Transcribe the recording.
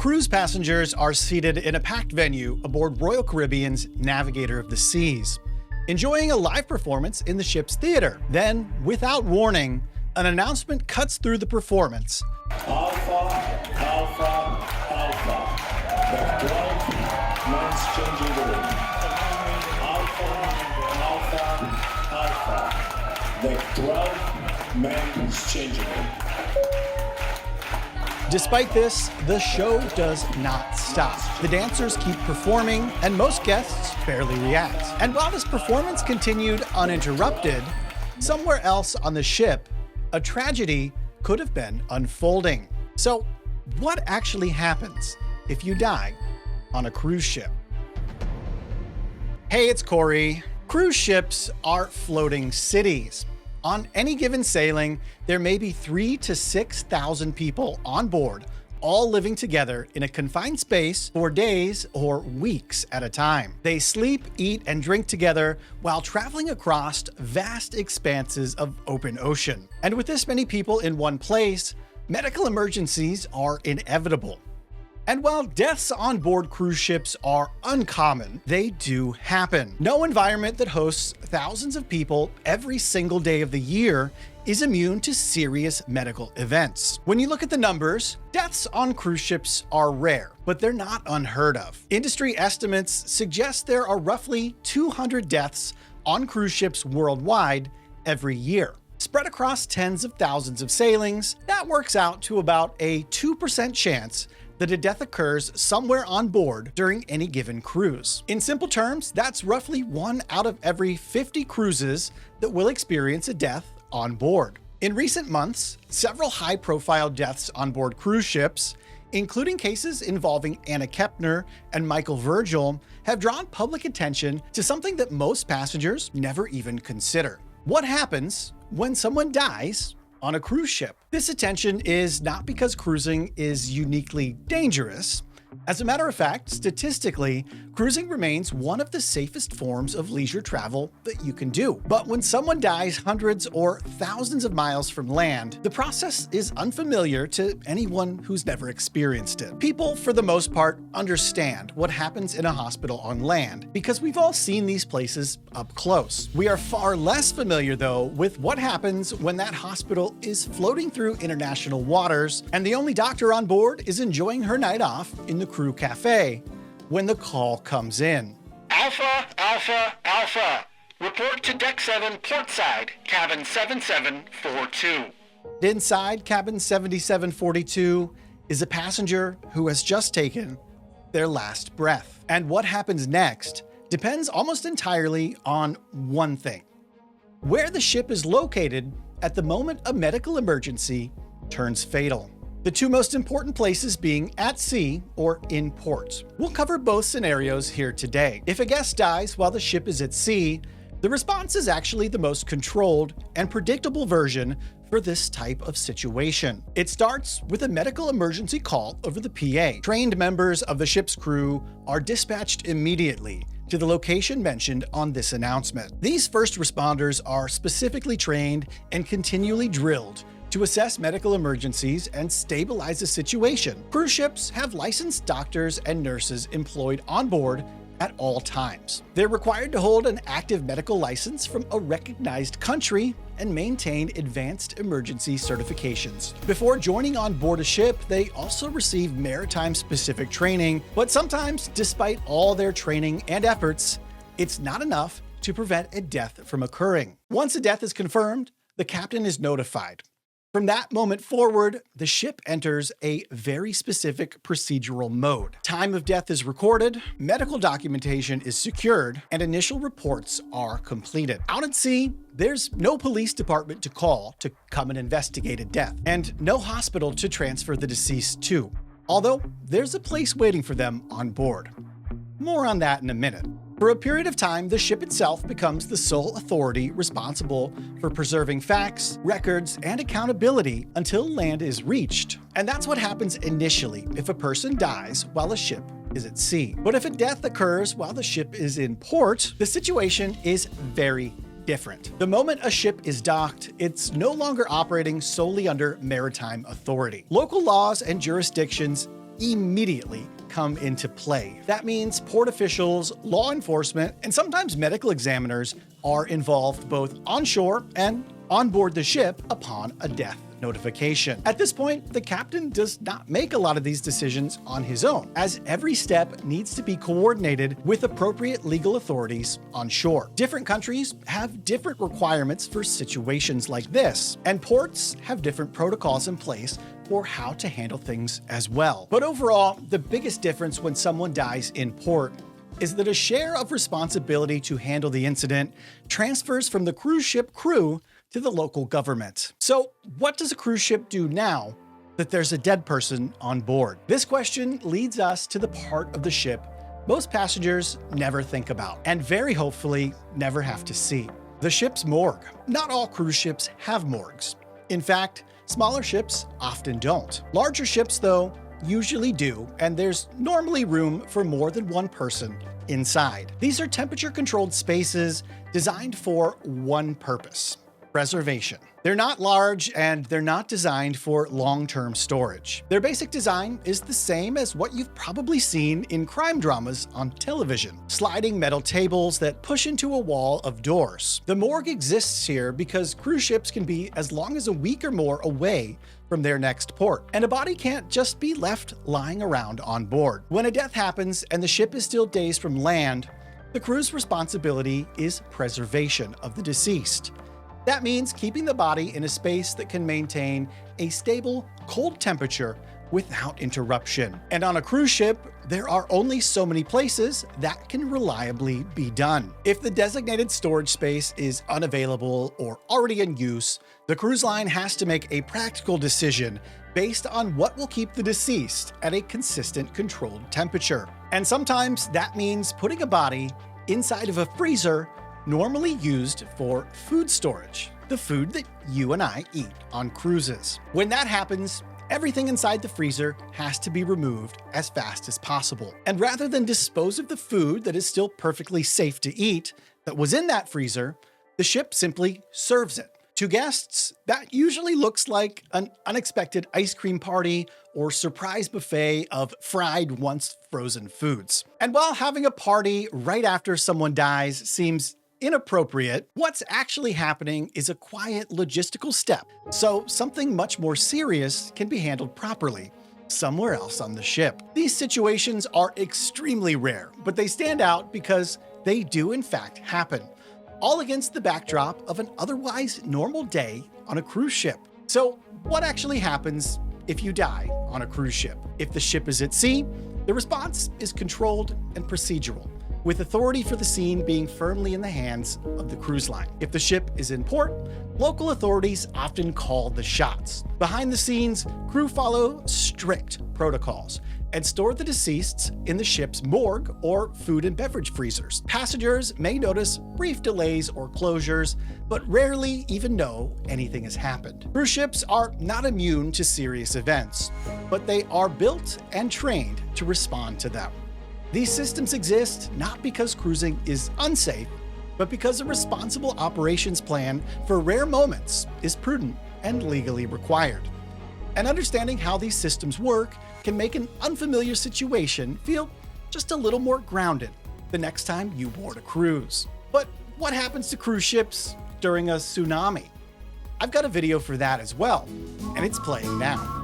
Cruise passengers are seated in a packed venue aboard Royal Caribbean's Navigator of the Seas, enjoying a live performance in the ship's theater. Then, without warning, an announcement cuts through the performance. Alpha, Alpha, Alpha. The 12 men's changing room. Alpha, Alpha, Alpha. The 12 men's changing room. Despite this, the show does not stop. The dancers keep performing, and most guests barely react. And while this performance continued uninterrupted, somewhere else on the ship, a tragedy could have been unfolding. So, what actually happens if you die on a cruise ship? Hey, it's Corey. Cruise ships are floating cities. On any given sailing, there may be 3,000 to 6,000 people on board, all living together in a confined space for days or weeks at a time. They sleep, eat, and drink together while traveling across vast expanses of open ocean. And with this many people in one place, medical emergencies are inevitable. And while deaths on board cruise ships are uncommon, they do happen. No environment that hosts thousands of people every single day of the year is immune to serious medical events. When you look at the numbers, deaths on cruise ships are rare, but they're not unheard of. Industry estimates suggest there are roughly 200 deaths on cruise ships worldwide every year. Spread across tens of thousands of sailings, that works out to about a 2% chance that a death occurs somewhere on board during any given cruise. In simple terms, that's roughly 1 out of every 50 cruises that will experience a death on board. In recent months, several high-profile deaths on board cruise ships, including cases involving Anna Kepner and Michael Virgil, have drawn public attention to something that most passengers never even consider. What happens when someone dies on a cruise ship? This attention is not because cruising is uniquely dangerous. As a matter of fact, statistically, cruising remains one of the safest forms of leisure travel that you can do. But when someone dies hundreds or thousands of miles from land, the process is unfamiliar to anyone who's never experienced it. People, for the most part, understand what happens in a hospital on land because we've all seen these places up close. We are far less familiar, though, with what happens when that hospital is floating through international waters and the only doctor on board is enjoying her night off in the crew cafe when the call comes in. Alpha, Alpha, Alpha. Report to Deck 7 portside, cabin 7742. Inside cabin 7742 is a passenger who has just taken their last breath. And what happens next depends almost entirely on one thing: where the ship is located at the moment a medical emergency turns fatal. The two most important places being at sea or in port. We'll cover both scenarios here today. If a guest dies while the ship is at sea, the response is actually the most controlled and predictable version for this type of situation. It starts with a medical emergency call over the PA. Trained members of the ship's crew are dispatched immediately to the location mentioned on this announcement. These first responders are specifically trained and continually drilled to assess medical emergencies and stabilize the situation. Cruise ships have licensed doctors and nurses employed on board at all times. They're required to hold an active medical license from a recognized country and maintain advanced emergency certifications. Before joining on board a ship, they also receive maritime-specific training, but sometimes, despite all their training and efforts, it's not enough to prevent a death from occurring. Once a death is confirmed, the captain is notified. From that moment forward, the ship enters a very specific procedural mode. Time of death is recorded, medical documentation is secured, and initial reports are completed. Out at sea, there's no police department to call to come and investigate a death, and no hospital to transfer the deceased to, although there's a place waiting for them on board. More on that in a minute. For a period of time, the ship itself becomes the sole authority responsible for preserving facts, records, and accountability until land is reached. And that's what happens initially if a person dies while a ship is at sea. But if a death occurs while the ship is in port, the situation is very different. The moment a ship is docked, it's no longer operating solely under maritime authority. Local laws and jurisdictions immediately come into play. That means port officials, law enforcement, and sometimes medical examiners are involved both onshore and on board the ship upon a death notification. At this point, the captain does not make a lot of these decisions on his own, as every step needs to be coordinated with appropriate legal authorities on shore. Different countries have different requirements for situations like this, and ports have different protocols in place for how to handle things as well. But overall, the biggest difference when someone dies in port is that a share of responsibility to handle the incident transfers from the cruise ship crew to the local government. So, what does a cruise ship do now that there's a dead person on board? This question leads us to the part of the ship most passengers never think about, and very hopefully never have to see: the ship's morgue. Not all cruise ships have morgues. In fact, smaller ships often don't. Larger ships, though, usually do, and there's normally room for more than one person inside. These are temperature-controlled spaces designed for one purpose: preservation. They're not large, and they're not designed for long-term storage. Their basic design is the same as what you've probably seen in crime dramas on television: sliding metal tables that push into a wall of doors. The morgue exists here because cruise ships can be as long as a week or more away from their next port, and a body can't just be left lying around on board. When a death happens and the ship is still days from land, the crew's responsibility is preservation of the deceased. That means keeping the body in a space that can maintain a stable, cold temperature without interruption. And on a cruise ship, there are only so many places that can reliably be done. If the designated storage space is unavailable or already in use, the cruise line has to make a practical decision based on what will keep the deceased at a consistent, controlled temperature. And sometimes that means putting a body inside of a freezer normally used for food storage, the food that you and I eat on cruises. When that happens, everything inside the freezer has to be removed as fast as possible. And rather than dispose of the food that is still perfectly safe to eat that was in that freezer, the ship simply serves it. To guests, that usually looks like an unexpected ice cream party or surprise buffet of fried, once frozen foods. And while having a party right after someone dies seems inappropriate, what's actually happening is a quiet logistical step, so something much more serious can be handled properly somewhere else on the ship. These situations are extremely rare, but they stand out because they do in fact happen, all against the backdrop of an otherwise normal day on a cruise ship. So what actually happens if you die on a cruise ship? If the ship is at sea, the response is controlled and procedural, with authority for the scene being firmly in the hands of the cruise line. If the ship is in port, local authorities often call the shots. Behind the scenes, crew follow strict protocols and store the deceased in the ship's morgue or food and beverage freezers. Passengers may notice brief delays or closures, but rarely even know anything has happened. Cruise ships are not immune to serious events, but they are built and trained to respond to them. These systems exist not because cruising is unsafe, but because a responsible operations plan for rare moments is prudent and legally required. And understanding how these systems work can make an unfamiliar situation feel just a little more grounded the next time you board a cruise. But what happens to cruise ships during a tsunami? I've got a video for that as well, and it's playing now.